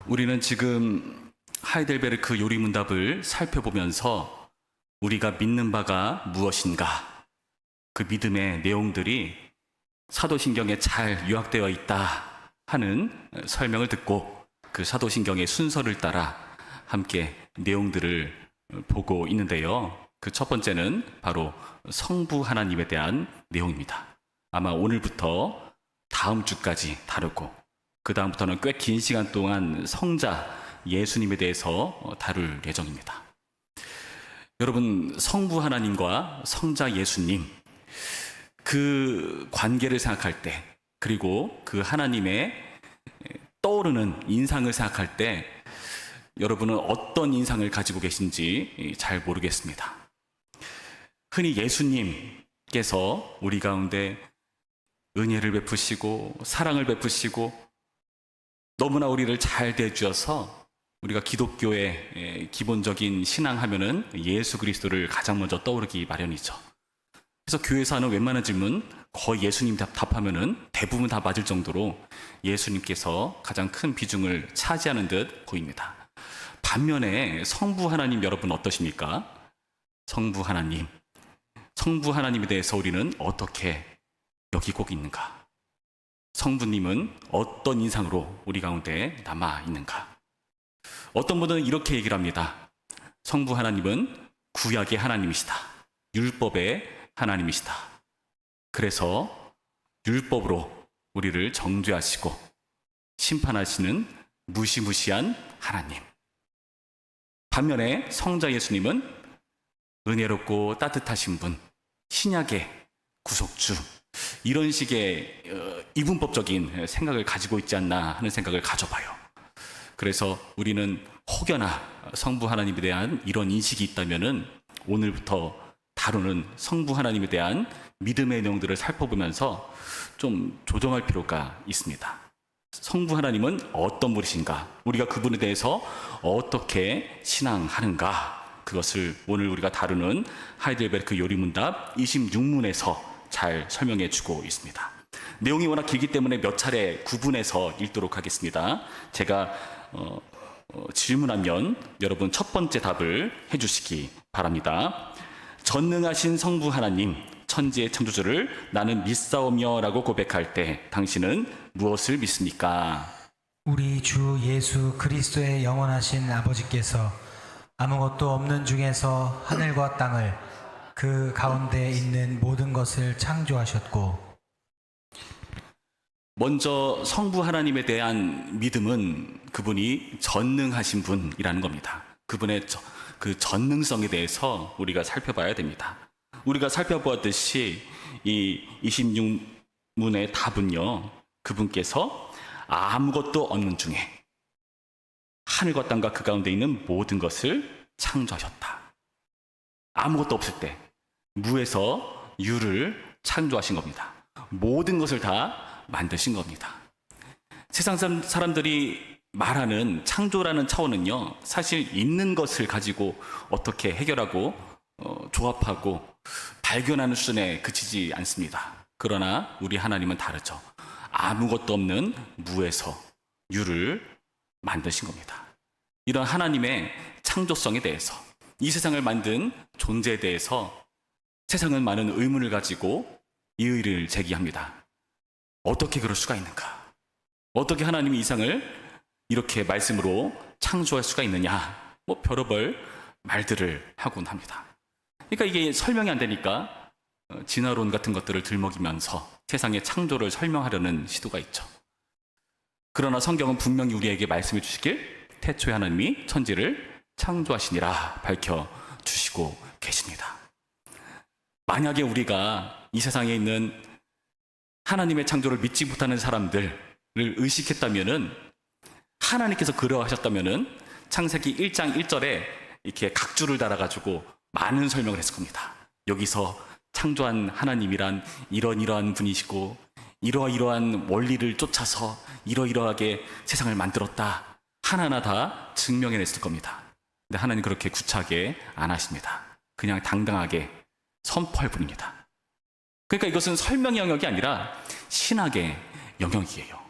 우리는 지금 하이델베르크 요리문답을 살펴보면서 우리가 믿는 바가 무엇인가, 그 믿음의 내용들이 사도신경에 잘 요약되어 있다 하는 설명을 듣고 그 사도신경의 순서를 따라 함께 내용들을 보고 있는데요. 그 첫 번째는 바로 성부 하나님에 대한 내용입니다. 아마 오늘부터 다음 주까지 다루고 그 다음부터는 꽤 긴 시간 동안 성자 예수님에 대해서 다룰 예정입니다. 여러분, 성부 하나님과 성자 예수님, 그 관계를 생각할 때, 그리고 그 하나님의 떠오르는 인상을 생각할 때 여러분은 어떤 인상을 가지고 계신지 잘 모르겠습니다. 흔히 예수님께서 우리 가운데 은혜를 베푸시고 사랑을 베푸시고 너무나 우리를 잘 대주셔서 우리가 기독교의 기본적인 신앙하면은 예수 그리스도를 가장 먼저 떠오르기 마련이죠. 그래서 교회에서 하는 웬만한 질문 거의 예수님 답하면은 대부분 다 맞을 정도로 예수님께서 가장 큰 비중을 차지하는 듯 보입니다. 반면에 성부 하나님 여러분 어떠십니까? 성부 하나님에 대해서 우리는 어떻게 여기고 있는가? 성부님은 어떤 인상으로 우리 가운데 남아 있는가? 어떤 분은 이렇게 얘기를 합니다. 성부 하나님은 구약의 하나님이시다. 율법의 하나님이시다. 그래서 율법으로 우리를 정죄하시고 심판하시는 무시무시한 하나님. 반면에 성자 예수님은 은혜롭고 따뜻하신 분, 신약의 구속주, 이런 식의 이분법적인 생각을 가지고 있지 않나 하는 생각을 가져봐요. 그래서 우리는 혹여나 성부 하나님에 대한 이런 인식이 있다면은 오늘부터 다루는 성부 하나님에 대한 믿음의 내용들을 살펴보면서 좀 조정할 필요가 있습니다. 성부 하나님은 어떤 분이신가? 우리가 그분에 대해서 어떻게 신앙하는가? 그것을 오늘 우리가 다루는 하이델베르크 요리문답 26문에서 잘 설명해 주고 있습니다. 내용이 워낙 길기 때문에 몇 차례 구분해서 읽도록 하겠습니다. 제가 질문하면 여러분 첫 번째 답을 해주시기 바랍니다. 전능하신 성부 하나님, 천지의 창조주를 나는 믿사오며 라고 고백할 때 당신은 무엇을 믿습니까? 우리 주 예수 그리스도의 영원하신 아버지께서 아무것도 없는 중에서 하늘과 땅을 그 가운데 있는 모든 것을 창조하셨고, 먼저 성부 하나님에 대한 믿음은 그분이 전능하신 분이라는 겁니다. 그분의 그 전능성에 대해서 우리가 살펴봐야 됩니다. 우리가 살펴보았듯이 이 26문의 답은요, 그분께서 아무것도 없는 중에 하늘과 땅과 그 가운데 있는 모든 것을 창조하셨다. 아무것도 없을 때 무에서 유를 창조하신 겁니다. 모든 것을 다 만드신 겁니다. 세상 사람들이 말하는 창조라는 차원은요, 사실 있는 것을 가지고 어떻게 해결하고 조합하고 발견하는 수준에 그치지 않습니다. 그러나 우리 하나님은 다르죠. 아무것도 없는 무에서 유를 만드신 겁니다. 이런 하나님의 창조성에 대해서, 이 세상을 만든 존재에 대해서 세상은 많은 의문을 가지고 이의를 제기합니다. 어떻게 그럴 수가 있는가? 어떻게 하나님이 이 세상을 이렇게 말씀으로 창조할 수가 있느냐? 별의별 말들을 하곤 합니다. 그러니까 이게 설명이 안 되니까 진화론 같은 것들을 들먹이면서 세상의 창조를 설명하려는 시도가 있죠. 그러나 성경은 분명히 우리에게 말씀해 주시길 태초에 하나님이 천지를 창조하시니라 밝혀주시고 계십니다. 만약에 우리가 이 세상에 있는 하나님의 창조를 믿지 못하는 사람들을 의식했다면은, 하나님께서 그러하셨다면은 창세기 1장 1절에 이렇게 각주를 달아가지고 많은 설명을 했을 겁니다. 여기서 창조한 하나님이란 이러한 분이시고 이러이러한 원리를 쫓아서 이러이러하게 세상을 만들었다. 하나하나 다 증명해냈을 겁니다. 근데 하나님 그렇게 구차하게 안 하십니다. 그냥 당당하게 선포할 뿐입니다. 그러니까 이것은 설명의 영역이 아니라 신학의 영역이에요.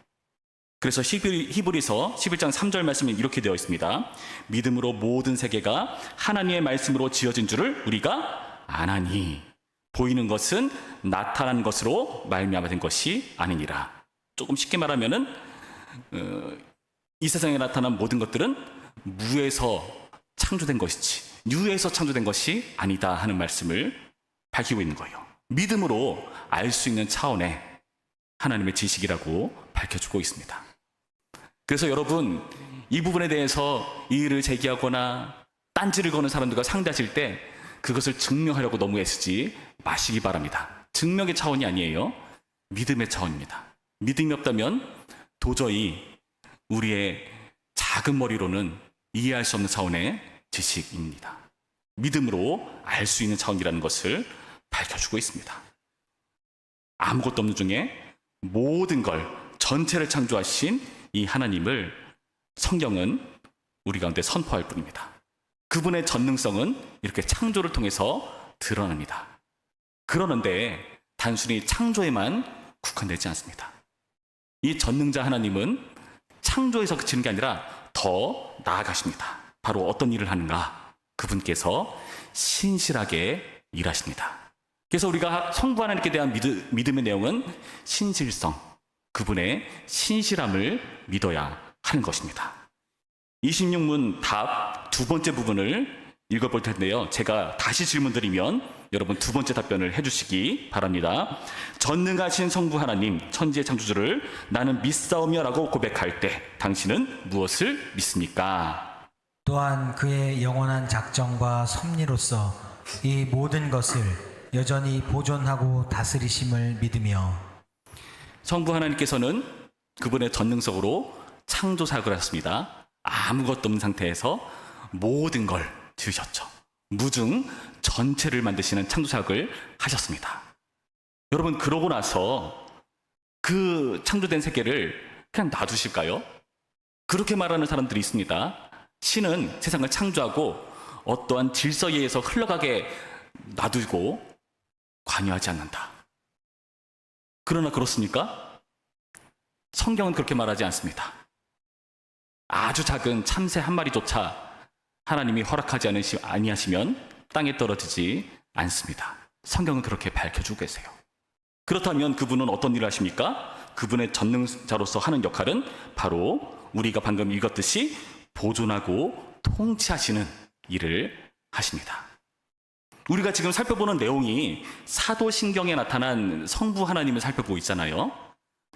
그래서 히브리서 11장 3절 말씀에 이렇게 되어 있습니다. 믿음으로 모든 세계가 하나님의 말씀으로 지어진 줄을 우리가 아나니 보이는 것은 나타난 것으로 말미암아 된 것이 아니니라. 조금 쉽게 말하면은 이 세상에 나타난 모든 것들은 무에서 창조된 것이지 유에서 창조된 것이 아니다 하는 말씀을 밝히고 있는 거예요. 믿음으로 알 수 있는 차원의 하나님의 지식이라고 밝혀주고 있습니다. 그래서 여러분, 이 부분에 대해서 이의를 제기하거나 딴지를 거는 사람들과 상대하실 때 그것을 증명하려고 너무 애쓰지 마시기 바랍니다. 증명의 차원이 아니에요. 믿음의 차원입니다. 믿음이 없다면 도저히 우리의 작은 머리로는 이해할 수 없는 차원의 지식입니다. 믿음으로 알 수 있는 차원이라는 것을 밝혀주고 있습니다. 아무것도 없는 중에 모든 걸 전체를 창조하신 이 하나님을 성경은 우리 가운데 선포할 뿐입니다. 그분의 전능성은 이렇게 창조를 통해서 드러납니다. 그러는데 단순히 창조에만 국한되지 않습니다. 이 전능자 하나님은 창조에서 그치는 게 아니라 더 나아가십니다. 바로 어떤 일을 하는가? 그분께서 신실하게 일하십니다. 그래서 우리가 성부 하나님께 대한 믿음의 내용은 신실성, 그분의 신실함을 믿어야 하는 것입니다. 26문 답 두 번째 부분을 읽어볼 텐데요. 제가 다시 질문드리면 여러분 두 번째 답변을 해주시기 바랍니다. 전능하신 성부 하나님, 천지의 창조주를 나는 믿사오며 라고 고백할 때 당신은 무엇을 믿습니까? 또한 그의 영원한 작정과 섭리로서 이 모든 것을 여전히 보존하고 다스리심을 믿으며 성부 하나님께서는 그분의 전능성으로 창조 사역을 하셨습니다. 아무것도 없는 상태에서 모든 걸 지으셨죠. 무중 전체를 만드시는 창조 사역을 하셨습니다. 여러분, 그러고 나서 그 창조된 세계를 그냥 놔두실까요? 그렇게 말하는 사람들이 있습니다. 신은 세상을 창조하고 어떠한 질서에 의해서 흘러가게 놔두고 관여하지 않는다. 그러나 그렇습니까? 성경은 그렇게 말하지 않습니다. 아주 작은 참새 한 마리조차 하나님이 허락하지 아니하시면 땅에 떨어지지 않습니다. 성경은 그렇게 밝혀주고 계세요. 그렇다면 그분은 어떤 일을 하십니까? 그분의 전능자로서 하는 역할은 바로 우리가 방금 읽었듯이 보존하고 통치하시는 일을 하십니다. 우리가 지금 살펴보는 내용이 사도신경에 나타난 성부 하나님을 살펴보고 있잖아요.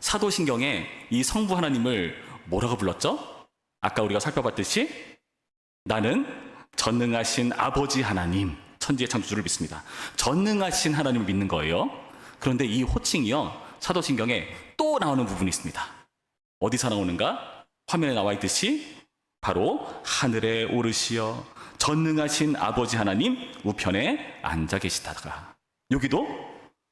사도신경에 이 성부 하나님을 뭐라고 불렀죠? 아까 우리가 살펴봤듯이 나는 전능하신 아버지 하나님, 천지의 창조주를 믿습니다. 전능하신 하나님을 믿는 거예요. 그런데 이 호칭이요, 사도신경에 또 나오는 부분이 있습니다. 어디서 나오는가? 화면에 나와 있듯이 바로 하늘에 오르시어 전능하신 아버지 하나님 우편에 앉아 계시다가, 여기도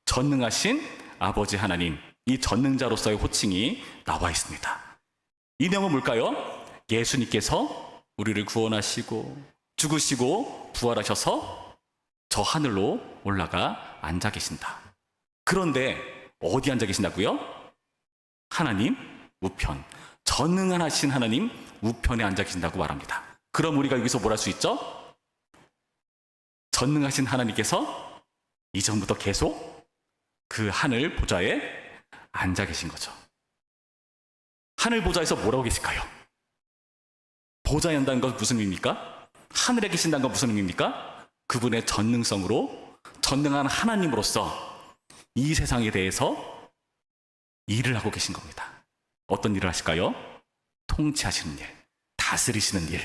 전능하신 아버지 하나님, 이 전능자로서의 호칭이 나와 있습니다. 이 내용은 뭘까요? 예수님께서 우리를 구원하시고 죽으시고 부활하셔서 저 하늘로 올라가 앉아 계신다. 그런데 어디 앉아 계신다고요? 하나님 우편, 전능한 하신 하나님 우편에 앉아 계신다고 말합니다. 그럼 우리가 여기서 뭘 할 수 있죠? 전능하신 하나님께서 이전부터 계속 그 하늘 보좌에 앉아 계신 거죠. 하늘 보좌에서 뭐라고 계실까요? 보좌에 앉는다는 건 무슨 의미입니까? 하늘에 계신다는 건 무슨 의미입니까? 그분의 전능성으로 전능한 하나님으로서 이 세상에 대해서 일을 하고 계신 겁니다. 어떤 일을 하실까요? 통치하시는 일, 다스리시는 일,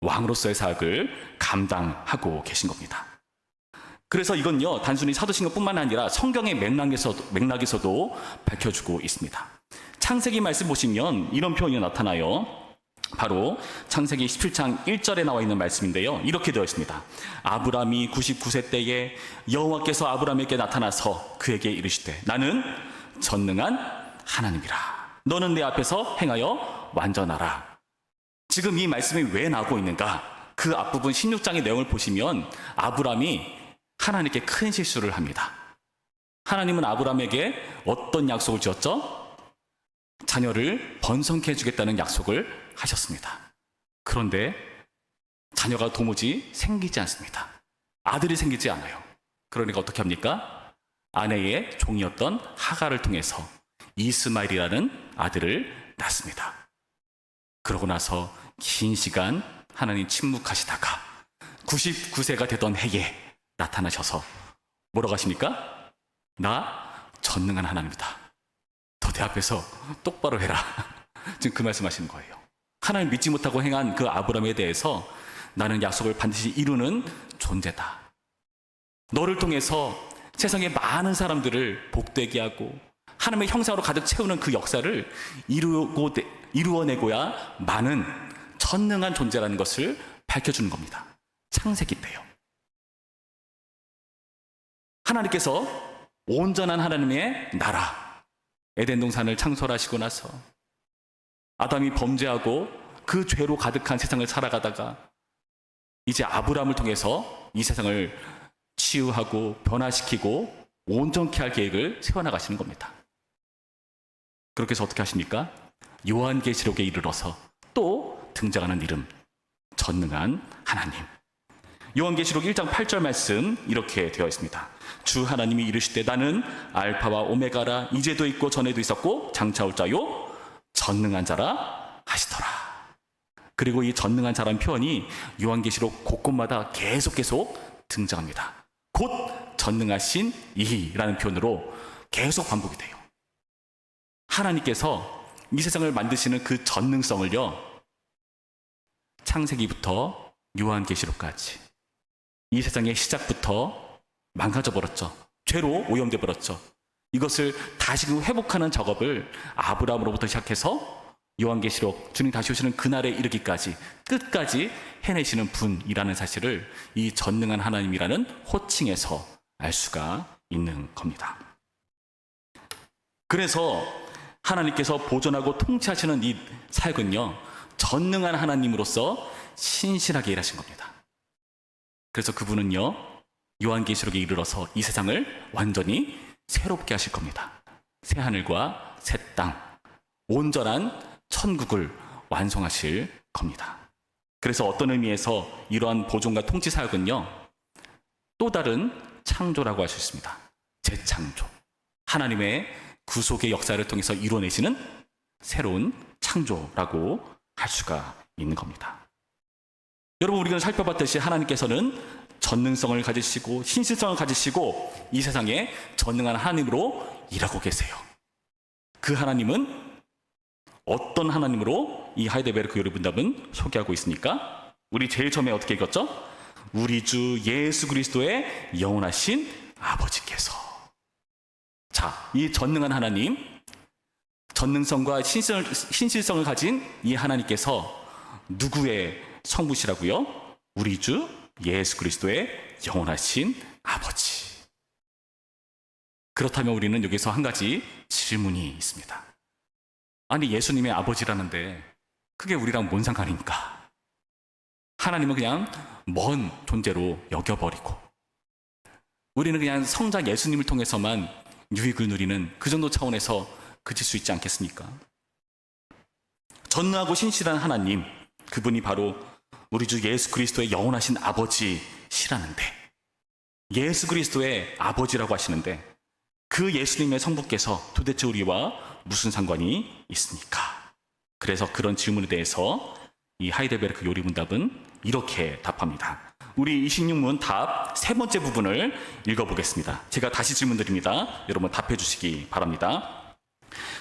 왕으로서의 사역을 감당하고 계신 겁니다. 그래서 이건요, 단순히 사도신경뿐만 아니라 성경의 맥락에서도 밝혀주고 있습니다. 창세기 말씀 보시면 이런 표현이 나타나요. 바로 창세기 17장 1절에 나와 있는 말씀인데요. 이렇게 되어 있습니다. 아브람이 99세 때에 여호와께서 아브람에게 나타나서 그에게 이르시되 나는 전능한 하나님이라. 너는 내 앞에서 행하여 완전하라. 지금 이 말씀이 왜 나오고 있는가? 그 앞부분 16장의 내용을 보시면 아브람이 하나님께 큰 실수를 합니다. 하나님은 아브람에게 어떤 약속을 지었죠? 자녀를 번성케 해주겠다는 약속을 하셨습니다. 그런데 자녀가 도무지 생기지 않습니다. 아들이 생기지 않아요. 그러니까 어떻게 합니까? 아내의 종이었던 하갈을 통해서 이스마엘이라는 아들을 낳습니다. 그러고 나서 긴 시간 하나님 침묵하시다가 99세가 되던 해에 나타나셔서 뭐라고 하십니까? 나 전능한 하나님이다. 너 내 앞에서 똑바로 해라. 지금 그 말씀하시는 거예요. 하나님 믿지 못하고 행한 그 아브라함에 대해서 나는 약속을 반드시 이루는 존재다. 너를 통해서 세상의 많은 사람들을 복되게 하고 하나님의 형상으로 가득 채우는 그 역사를 이루어내고야 많은 전능한 존재라는 것을 밝혀주는 겁니다. 창세기 때요. 하나님께서 온전한 하나님의 나라 에덴 동산을 창설하시고 나서 아담이 범죄하고 그 죄로 가득한 세상을 살아가다가 이제 아브라함을 통해서 이 세상을 치유하고 변화시키고 온전케 할 계획을 세워나가시는 겁니다. 그렇게 해서 어떻게 하십니까? 요한계시록에 이르러서 또 등장하는 이름, 전능한 하나님. 요한계시록 1장 8절 말씀 이렇게 되어 있습니다. 주 하나님이 이르시되 나는 알파와 오메가라, 이제도 있고 전에도 있었고 장차 올 자요 전능한 자라 하시더라. 그리고 이 전능한 자라는 표현이 요한계시록 곳곳마다 계속 등장합니다. 곧 전능하신 이라는 표현으로 계속 반복이 돼요. 하나님께서 이 세상을 만드시는 그 전능성을요, 창세기부터 요한계시록까지 이 세상의 시작부터 망가져 버렸죠. 죄로 오염돼 버렸죠. 이것을 다시금 회복하는 작업을 아브라함으로부터 시작해서 요한계시록 주님 다시 오시는 그날에 이르기까지 끝까지 해내시는 분이라는 사실을 이 전능한 하나님이라는 호칭에서 알 수가 있는 겁니다. 그래서 하나님께서 보존하고 통치하시는 이 사역은요, 전능한 하나님으로서 신실하게 일하신 겁니다. 그래서 그분은요, 요한계시록에 이르러서 이 세상을 완전히 새롭게 하실 겁니다. 새 하늘과 새 땅, 온전한 천국을 완성하실 겁니다. 그래서 어떤 의미에서 이러한 보존과 통치 사역은요, 또 다른 창조라고 할 수 있습니다. 재창조. 하나님의 구속의 역사를 통해서 이루어내시는 새로운 창조라고 할 수가 있는 겁니다. 여러분, 우리가 살펴봤듯이 하나님께서는 전능성을 가지시고 신실성을 가지시고 이 세상에 전능한 하나님으로 일하고 계세요. 그 하나님은 어떤 하나님으로 이 하이델베르크 요리분답은 소개하고 있습니까? 우리 제일 처음에 어떻게 읽었죠? 우리 주 예수 그리스도의 영원하신 아버지께서. 자, 이 전능한 하나님, 전능성과 신실성을 가진 이 하나님께서 누구의 성부시라고요? 우리 주 예수 그리스도의 영원하신 아버지. 그렇다면 우리는 여기서 한 가지 질문이 있습니다. 아니, 예수님의 아버지라는데 그게 우리랑 뭔 상관입니까? 하나님은 그냥 먼 존재로 여겨버리고 우리는 그냥 성자 예수님을 통해서만 유익을 누리는 그 정도 차원에서 그칠 수 있지 않겠습니까? 전능하고 신실한 하나님, 그분이 바로 우리 주 예수 그리스도의 영원하신 아버지시라는데, 예수 그리스도의 아버지라고 하시는데 그 예수님의 성부께서 도대체 우리와 무슨 상관이 있습니까? 그래서 그런 질문에 대해서 이 하이델베르크 요리문답은 이렇게 답합니다. 우리 26문 답 세 번째 부분을 읽어보겠습니다. 제가 다시 질문 드립니다. 여러분 답해 주시기 바랍니다.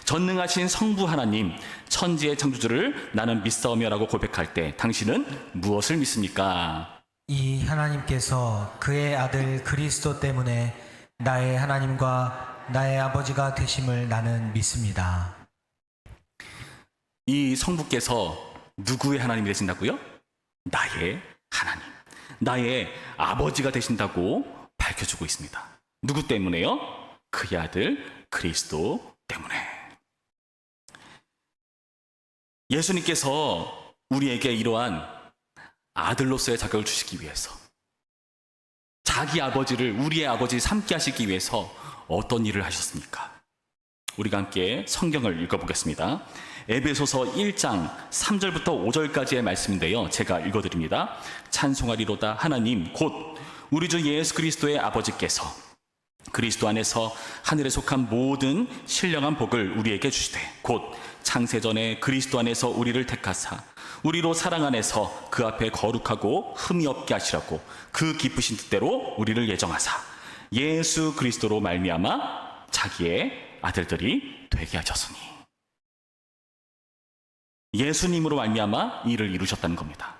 전능하신 성부 하나님, 천지의 창조주를 나는 믿사오며라고 고백할 때 당신은 무엇을 믿습니까? 이 하나님께서 그의 아들 그리스도 때문에 나의 하나님과 나의 아버지가 되심을 나는 믿습니다. 이 성부께서 누구의 하나님이 되신다고요? 나의 하나님, 나의 아버지가 되신다고 밝혀주고 있습니다. 누구 때문에요? 그의 아들 그리스도 때문에. 예수님께서 우리에게 이러한 아들로서의 자격을 주시기 위해서, 자기 아버지를 우리의 아버지 삼게 하시기 위해서 어떤 일을 하셨습니까? 우리가 함께 성경을 읽어보겠습니다. 에베소서 1장 3절부터 5절까지의 말씀인데요. 제가 읽어드립니다. 찬송하리로다 하나님 곧 우리 주 예수 그리스도의 아버지께서 그리스도 안에서 하늘에 속한 모든 신령한 복을 우리에게 주시되 곧 창세전에 그리스도 안에서 우리를 택하사 우리로 사랑 안에서 그 앞에 거룩하고 흠이 없게 하시라고 그 기쁘신 뜻대로 우리를 예정하사 예수 그리스도로 말미암아 자기의 아들들이 되게 하셨으니, 예수님으로 말미암아 이를 이루셨다는 겁니다.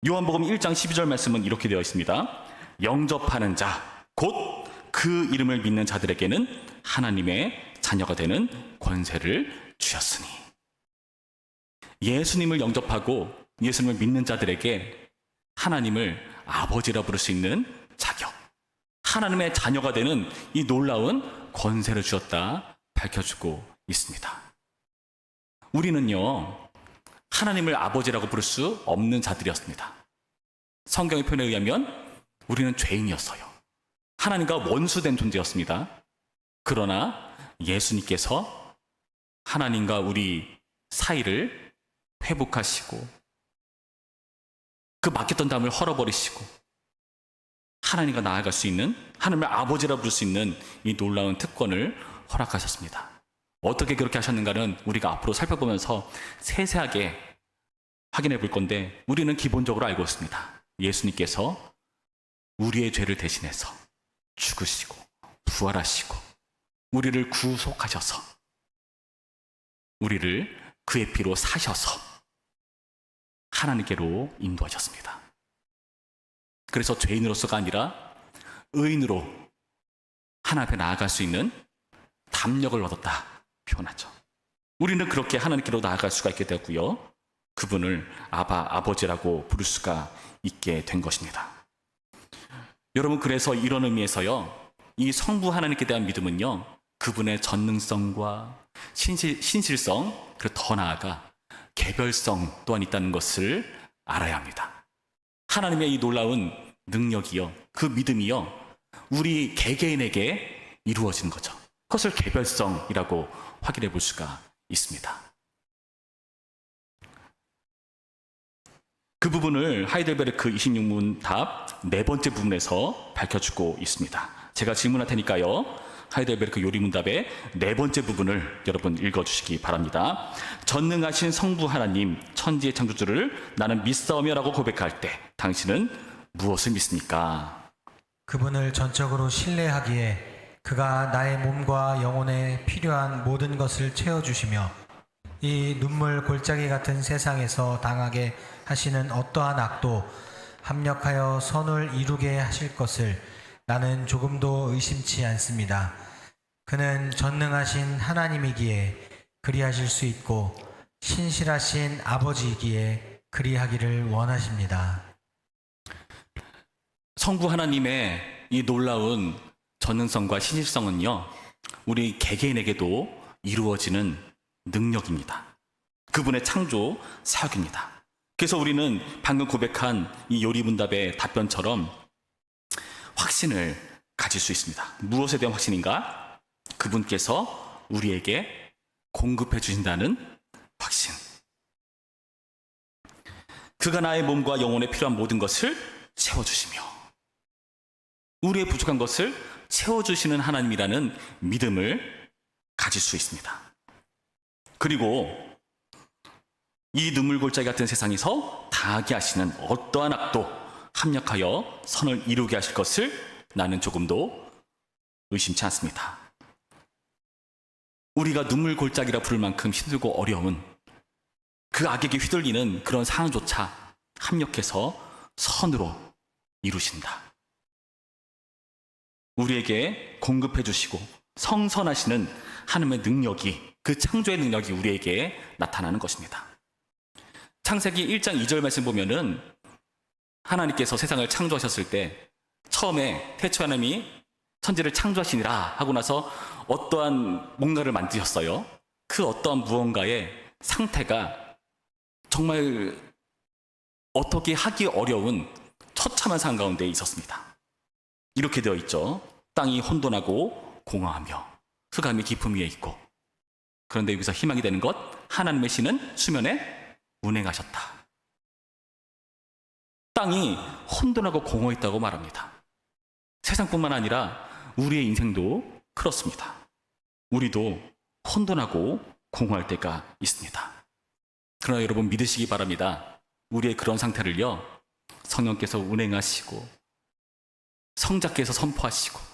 요한복음 1장 12절 말씀은 이렇게 되어 있습니다. 영접하는 자, 곧 그 이름을 믿는 자들에게는 하나님의 자녀가 되는 권세를 주셨으니, 예수님을 영접하고 예수님을 믿는 자들에게 하나님을 아버지라 부를 수 있는 자격, 하나님의 자녀가 되는 이 놀라운 권세를 주셨다 밝혀주고 있습니다. 우리는요, 하나님을 아버지라고 부를 수 없는 자들이었습니다. 성경의 표현에 의하면 우리는 죄인이었어요. 하나님과 원수된 존재였습니다. 그러나 예수님께서 하나님과 우리 사이를 회복하시고 그 맡겼던 담을 헐어버리시고 하나님과 나아갈 수 있는, 하나님을 아버지라 부를 수 있는 이 놀라운 특권을 허락하셨습니다. 어떻게 그렇게 하셨는가는 우리가 앞으로 살펴보면서 세세하게 확인해 볼 건데, 우리는 기본적으로 알고 있습니다. 예수님께서 우리의 죄를 대신해서 죽으시고 부활하시고 우리를 구속하셔서 우리를 그의 피로 사셔서 하나님께로 인도하셨습니다. 그래서 죄인으로서가 아니라 의인으로 하나님 앞에 나아갈 수 있는 담력을 얻었다 표현하죠. 우리는 그렇게 하나님께로 나아갈 수가 있게 되었고요, 그분을 아버지라고 부를 수가 있게 된 것입니다. 여러분, 그래서 이런 의미에서요, 이 성부 하나님께 대한 믿음은요, 그분의 전능성과 신실성, 그리고 더 나아가 개별성 또한 있다는 것을 알아야 합니다. 하나님의 이 놀라운 능력이요, 그 믿음이요, 우리 개개인에게 이루어지는 거죠. 그것을 개별성이라고 확인해 볼 수가 있습니다. 그 부분을 하이델베르크 26문 답 네 번째 부분에서 밝혀주고 있습니다. 제가 질문할 테니까요, 하이델베르크 요리문답의 네 번째 부분을 여러분 읽어주시기 바랍니다. 전능하신 성부 하나님, 천지의 창조주를 나는 믿사오며라고 고백할 때 당신은 무엇을 믿습니까? 그분을 전적으로 신뢰하기에 그가 나의 몸과 영혼에 필요한 모든 것을 채워주시며 이 눈물 골짜기 같은 세상에서 당하게 하시는 어떠한 악도 합력하여 선을 이루게 하실 것을 나는 조금도 의심치 않습니다. 그는 전능하신 하나님이기에 그리하실 수 있고 신실하신 아버지이기에 그리하기를 원하십니다. 성부 하나님의 이 놀라운 전능성과 신실성은요, 우리 개개인에게도 이루어지는 능력입니다. 그분의 창조 사역입니다. 그래서 우리는 방금 고백한 이 요리문답의 답변처럼 확신을 가질 수 있습니다. 무엇에 대한 확신인가? 그분께서 우리에게 공급해 주신다는 확신. 그가 나의 몸과 영혼에 필요한 모든 것을 채워주시며 우리의 부족한 것을 채워주시는 하나님이라는 믿음을 가질 수 있습니다. 그리고 이 눈물 골짜기 같은 세상에서 당하게 하시는 어떠한 악도 합력하여 선을 이루게 하실 것을 나는 조금도 의심치 않습니다. 우리가 눈물 골짜기라 부를 만큼 힘들고 어려운 그 악에게 휘둘리는 그런 상황조차 합력해서 선으로 이루신다. 우리에게 공급해 주시고 성선하시는 하나님의 능력이, 그 창조의 능력이 우리에게 나타나는 것입니다. 창세기 1장 2절 말씀 보면은 하나님께서 세상을 창조하셨을 때 처음에 태초 하나님이 천지를 창조하시니라 하고 나서 어떠한 뭔가를 만드셨어요. 그 어떠한 무언가의 상태가 정말 어떻게 하기 어려운 처참한 상황 가운데 있었습니다. 이렇게 되어 있죠. 땅이 혼돈하고 공허하며 흑암이 깊음 위에 있고, 그런데 여기서 희망이 되는 것, 하나님의 신은 수면에 운행하셨다. 땅이 혼돈하고 공허했다고 말합니다. 세상뿐만 아니라 우리의 인생도 그렇습니다. 우리도 혼돈하고 공허할 때가 있습니다. 그러나 여러분 믿으시기 바랍니다. 우리의 그런 상태를요, 성령께서 운행하시고 성자께서 선포하시고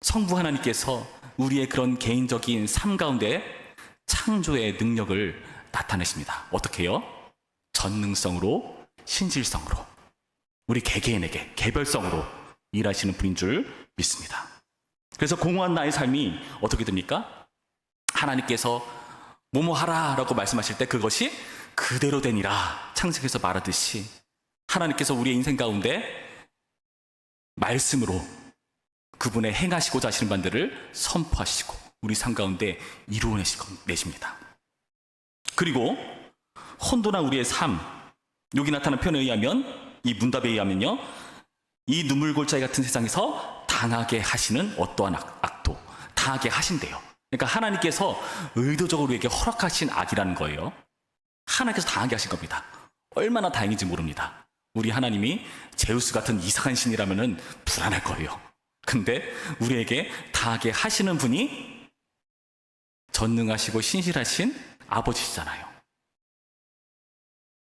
성부 하나님께서 우리의 그런 개인적인 삶 가운데 창조의 능력을 나타내십니다. 어떻게요? 전능성으로, 신실성으로, 우리 개개인에게 개별성으로 일하시는 분인 줄 믿습니다. 그래서 공허한 나의 삶이 어떻게 됩니까? 하나님께서 뭐뭐하라 라고 말씀하실 때 그것이 그대로 되니라, 창세기에서 말하듯이 하나님께서 우리의 인생 가운데 말씀으로 그분의 행하시고자 하시는 바들을 선포하시고 우리 삶 가운데 이루어내십니다. 그리고 혼돈한 우리의 삶, 여기 나타난 표현에 의하면, 이 문답에 의하면요, 이 눈물골짜기 같은 세상에서 당하게 하시는 어떠한 악도 당하게 하신대요. 그러니까 하나님께서 의도적으로 우리에게 허락하신 악이라는 거예요. 하나님께서 당하게 하신 겁니다. 얼마나 다행인지 모릅니다. 우리 하나님이 제우스 같은 이상한 신이라면 불안할 거예요. 근데 우리에게 당하게 하시는 분이 전능하시고 신실하신 아버지시잖아요.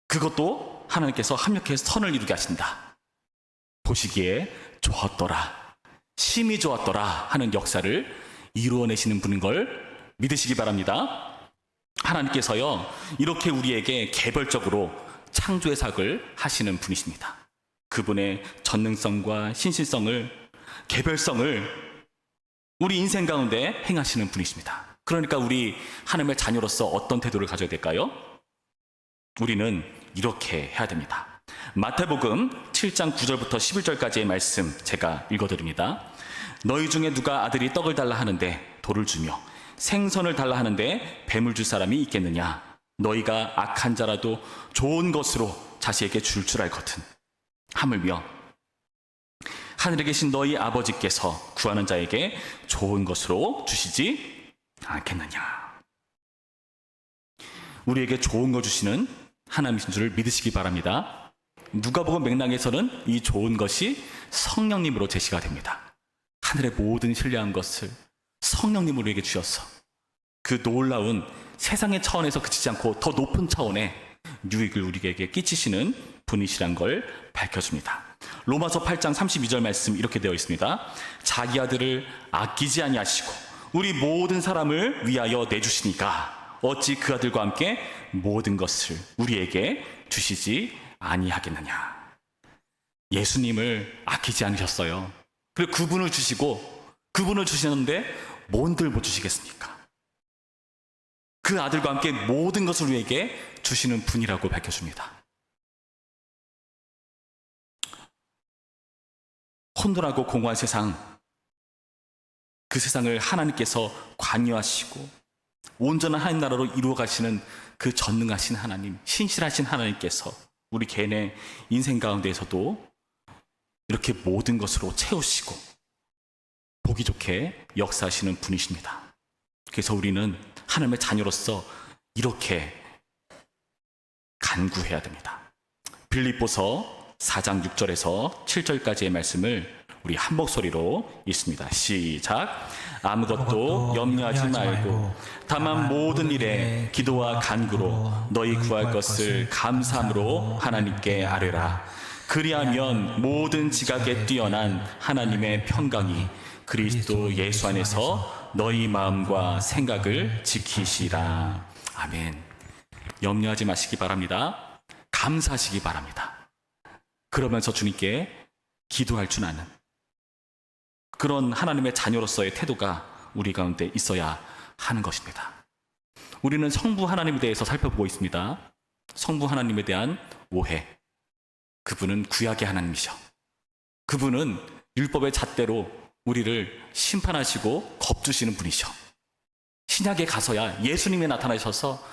그것도 하나님께서 합력해서 선을 이루게 하신다. 보시기에 좋았더라, 심히 좋았더라 하는 역사를 이루어내시는 분인 걸 믿으시기 바랍니다. 하나님께서요, 이렇게 우리에게 개별적으로 창조의 사역을 하시는 분이십니다. 그분의 전능성과 신실성을, 개별성을 우리 인생 가운데 행하시는 분이십니다. 그러니까 우리 하나님의 자녀로서 어떤 태도를 가져야 될까요? 우리는 이렇게 해야 됩니다. 마태복음 7장 9절부터 11절까지의 말씀 제가 읽어드립니다. 너희 중에 누가 아들이 떡을 달라 하는데 돌을 주며 생선을 달라 하는데 뱀을 줄 사람이 있겠느냐? 너희가 악한 자라도 좋은 것으로 자식에게 줄 알거든. 하물며 하늘에 계신 너희 아버지께서 구하는 자에게 좋은 것으로 주시지 않겠느냐? 우리에게 좋은 거 주시는 하나님이신 줄을 믿으시기 바랍니다. 누가복음 맥락에서는 이 좋은 것이 성령님으로 제시가 됩니다. 하늘의 모든 신뢰한 것을 성령님으로 우리에게 주셔서 그 놀라운 세상의 차원에서 그치지 않고 더 높은 차원의 유익을 우리에게 끼치시는 분이시란 걸 밝혀줍니다. 로마서 8장 32절 말씀 이렇게 되어 있습니다. 자기 아들을 아끼지 아니하시고 우리 모든 사람을 위하여 내주시니까 어찌 그 아들과 함께 모든 것을 우리에게 주시지 아니하겠느냐. 예수님을 아끼지 않으셨어요. 그리고 그분을 주시고 그분을 주시는데 뭔들 못 주시겠습니까? 그 아들과 함께 모든 것을 우리에게 주시는 분이라고 밝혀줍니다. 혼돈하고 공허한 세상, 그 세상을 하나님께서 관여하시고 온전한 하나님 나라로 이루어 가시는 그 전능하신 하나님, 신실하신 하나님께서 우리 개인의 인생 가운데에서도 이렇게 모든 것으로 채우시고 보기 좋게 역사하시는 분이십니다. 그래서 우리는 하나님의 자녀로서 이렇게 간구해야 됩니다. 빌립보서 4장 6절에서 7절까지의 말씀을 우리 한 목소리로 읽습니다. 시작. 아무것도 염려하지 말고 다만 모든 일에 기도와 간구로 너희 구할 것을 감사함으로 하나님께 아뢰라. 그리하면 모든 지각에 뛰어난 하나님의 평강이 그리스도 예수 안에서 너희 마음과 생각을 지키시라. 아멘. 염려하지 마시기 바랍니다. 감사하시기 바랍니다. 그러면서 주님께 기도할 줄 아는 그런 하나님의 자녀로서의 태도가 우리 가운데 있어야 하는 것입니다. 우리는 성부 하나님에 대해서 살펴보고 있습니다. 성부 하나님에 대한 오해. 그분은 구약의 하나님이셔. 그분은 율법의 잣대로 우리를 심판하시고 겁주시는 분이셔. 신약에 가서야 예수님이 나타나셔서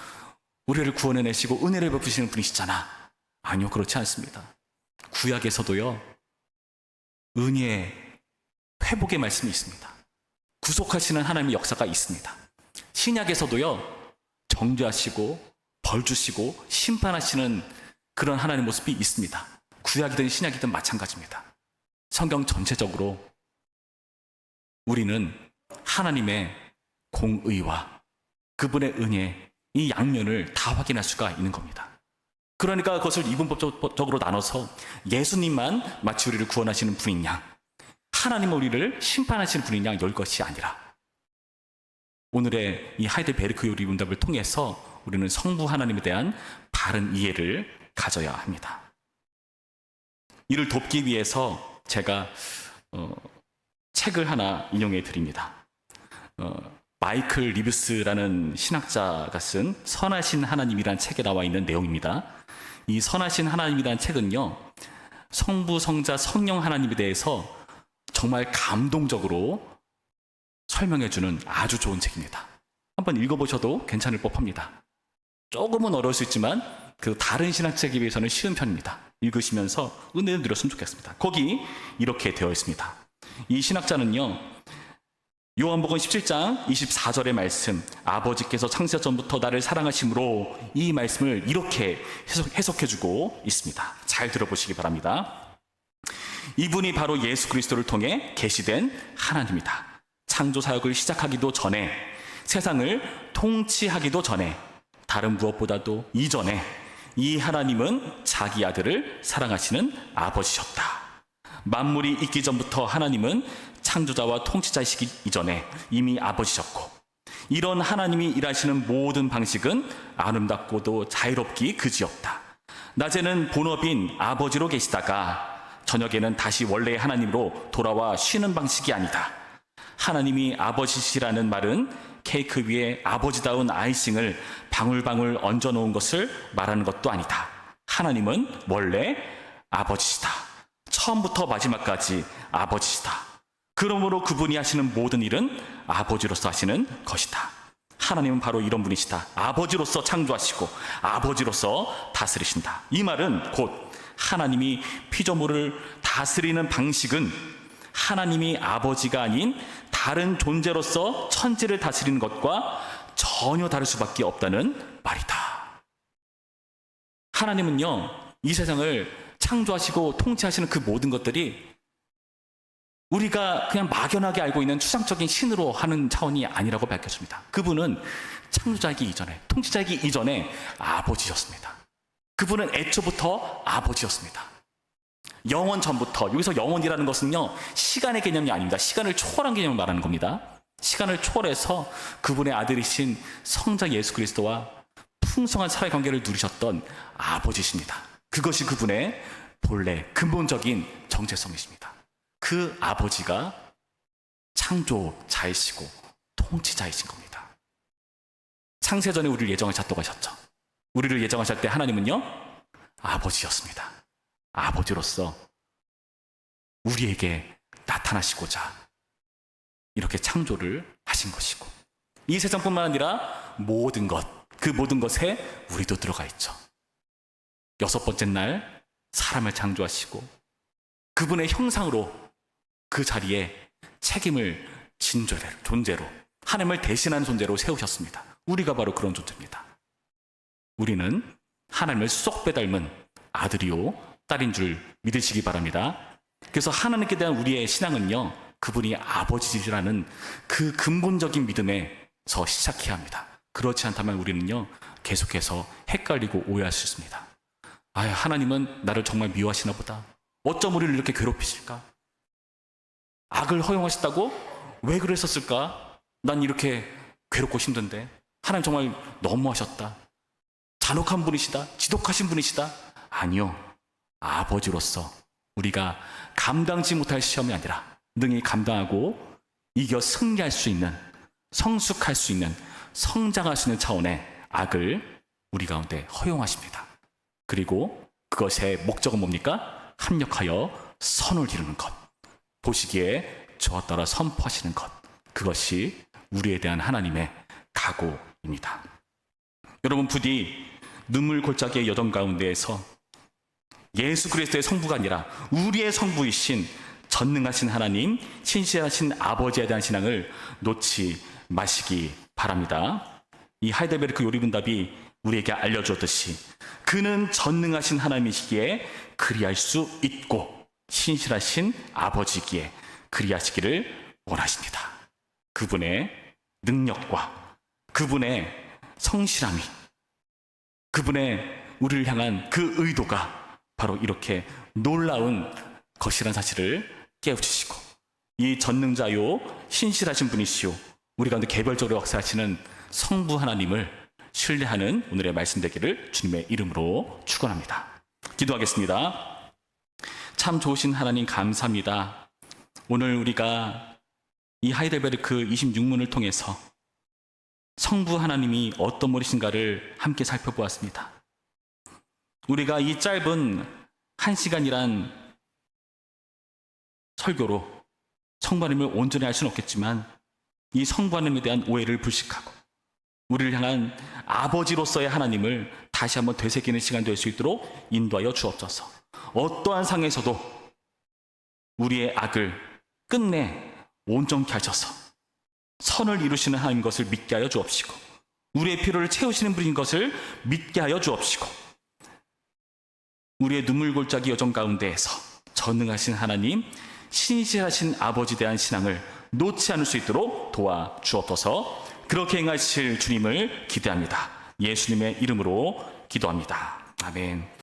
우리를 구원해내시고 은혜를 베푸시는 분이시잖아. 아니요, 그렇지 않습니다. 구약에서도요, 은혜의 회복의 말씀이 있습니다. 구속하시는 하나님의 역사가 있습니다. 신약에서도요, 정죄하시고 벌 주시고 심판하시는 그런 하나님의 모습이 있습니다. 구약이든 신약이든 마찬가지입니다. 성경 전체적으로 우리는 하나님의 공의와 그분의 은혜, 이 양면을 다 확인할 수가 있는 겁니다. 그러니까 그것을 이분법적으로 나눠서 예수님만 마치 우리를 구원하시는 분인 양, 하나님은 우리를 심판하시는 분인 양 열 것이 아니라, 오늘의 이 하이델베르크 요리 문답을 통해서 우리는 성부 하나님에 대한 바른 이해를 가져야 합니다. 이를 돕기 위해서 제가 책을 하나 인용해 드립니다. 마이클 리브스라는 신학자가 쓴 선하신 하나님이라는 책에 나와 있는 내용입니다. 이 선하신 하나님이라는 책은요, 성부, 성자, 성령 하나님에 대해서 정말 감동적으로 설명해주는 아주 좋은 책입니다. 한번 읽어보셔도 괜찮을 법합니다. 조금은 어려울 수 있지만 그 다른 신학책에 비해서는 쉬운 편입니다. 읽으시면서 은혜를 누렸으면 좋겠습니다. 거기 이렇게 되어 있습니다. 이 신학자는요, 요한복음 17장 24절의 말씀, 아버지께서 창세 전부터 나를 사랑하심으로, 이 말씀을 이렇게 해석해주고 있습니다. 잘 들어보시기 바랍니다. 이분이 바로 예수 그리스도를 통해 계시된 하나님이다. 창조 사역을 시작하기도 전에, 세상을 통치하기도 전에, 다른 무엇보다도 이전에 이 하나님은 자기 아들을 사랑하시는 아버지셨다. 만물이 있기 전부터 하나님은 창조자와 통치자이시기 이전에 이미 아버지셨고, 이런 하나님이 일하시는 모든 방식은 아름답고도 자유롭기 그지없다. 낮에는 본업인 아버지로 계시다가 저녁에는 다시 원래의 하나님으로 돌아와 쉬는 방식이 아니다. 하나님이 아버지시라는 말은 케이크 위에 아버지다운 아이싱을 방울방울 얹어놓은 것을 말하는 것도 아니다. 하나님은 원래 아버지시다. 처음부터 마지막까지 아버지시다. 그러므로 그분이 하시는 모든 일은 아버지로서 하시는 것이다. 하나님은 바로 이런 분이시다. 아버지로서 창조하시고 아버지로서 다스리신다. 이 말은 곧 하나님이 피조물을 다스리는 방식은 하나님이 아버지가 아닌 다른 존재로서 천지를 다스리는 것과 전혀 다를 수밖에 없다는 말이다. 하나님은요, 이 세상을 창조하시고 통치하시는 그 모든 것들이 우리가 그냥 막연하게 알고 있는 추상적인 신으로 하는 차원이 아니라고 밝혔습니다. 그분은 창조자이기 이전에, 통치자이기 이전에 아버지였습니다. 그분은 애초부터 아버지였습니다. 영원 전부터, 여기서 영원이라는 것은요, 시간의 개념이 아닙니다. 시간을 초월한 개념을 말하는 겁니다. 시간을 초월해서 그분의 아들이신 성자 예수 그리스도와 풍성한 사랑의 관계를 누리셨던 아버지십니다. 그것이 그분의 본래 근본적인 정체성이십니다. 그 아버지가 창조자이시고 통치자이신 겁니다. 창세전에 우리를 예정하셨다고 하셨죠. 우리를 예정하실 때 하나님은요, 아버지였습니다. 아버지로서 우리에게 나타나시고자 이렇게 창조를 하신 것이고, 이 세상뿐만 아니라 모든 것, 그 모든 것에 우리도 들어가 있죠. 여섯 번째 날 사람을 창조하시고 그분의 형상으로 그 자리에 책임을 진 존재로, 하나님을 대신하는 존재로 세우셨습니다. 우리가 바로 그런 존재입니다. 우리는 하나님을 쏙 빼닮은 아들이요 딸인 줄 믿으시기 바랍니다. 그래서 하나님께 대한 우리의 신앙은요, 그분이 아버지라는 그 근본적인 믿음에서 시작해야 합니다. 그렇지 않다면 우리는요, 계속해서 헷갈리고 오해할 수 있습니다. 아, 하나님은 나를 정말 미워하시나 보다. 어쩜 우리를 이렇게 괴롭히실까? 악을 허용하셨다고? 왜 그랬었을까? 난 이렇게 괴롭고 힘든데. 하나님 정말 너무하셨다. 잔혹한 분이시다. 지독하신 분이시다. 아니요. 아버지로서 우리가 감당지 못할 시험이 아니라 능히 감당하고 이겨 승리할 수 있는, 성숙할 수 있는, 성장할 수 있는 차원의 악을 우리 가운데 허용하십니다. 그리고 그것의 목적은 뭡니까? 합력하여 선을 이루는 것, 보시기에 저와 따라 선포하시는 것, 그것이 우리에 대한 하나님의 각오입니다. 여러분, 부디 눈물 골짜기의 여정 가운데에서 예수 그리스도의 성부가 아니라 우리의 성부이신 전능하신 하나님, 신실하신 아버지에 대한 신앙을 놓지 마시기 바랍니다. 이 하이델베르크 요리문답이 우리에게 알려주었듯이 그는 전능하신 하나님이시기에 그리할 수 있고 신실하신 아버지기에 그리하시기를 원하십니다. 그분의 능력과 그분의 성실함이, 그분의 우리를 향한 그 의도가 바로 이렇게 놀라운 것이라는 사실을 깨우치시고, 이 전능자요 신실하신 분이시오 우리 가운데 개별적으로 역사하시는 성부 하나님을 신뢰하는 오늘의 말씀 되기를 주님의 이름으로 축원합니다. 기도하겠습니다. 참 좋으신 하나님 감사합니다. 오늘 우리가 이 하이델베르크 26문을 통해서 성부 하나님이 어떤 분이신가를 함께 살펴보았습니다. 우리가 이 짧은 1시간이란 설교로 성부 하나님을 온전히 알 수는 없겠지만 이 성부 하나님에 대한 오해를 불식하고 우리를 향한 아버지로서의 하나님을 다시 한번 되새기는 시간 될 수 있도록 인도하여 주옵소서. 어떠한 상에서도 우리의 악을 끝내 온전케 하셔서 선을 이루시는 하나님 것을 믿게 하여 주옵시고, 우리의 필요를 채우시는 분인 것을 믿게 하여 주옵시고, 우리의 눈물골짜기 여정 가운데에서 전능하신 하나님, 신실하신 아버지에 대한 신앙을 놓지 않을 수 있도록 도와 주옵소서. 그렇게 행하실 주님을 기대합니다. 예수님의 이름으로 기도합니다. 아멘.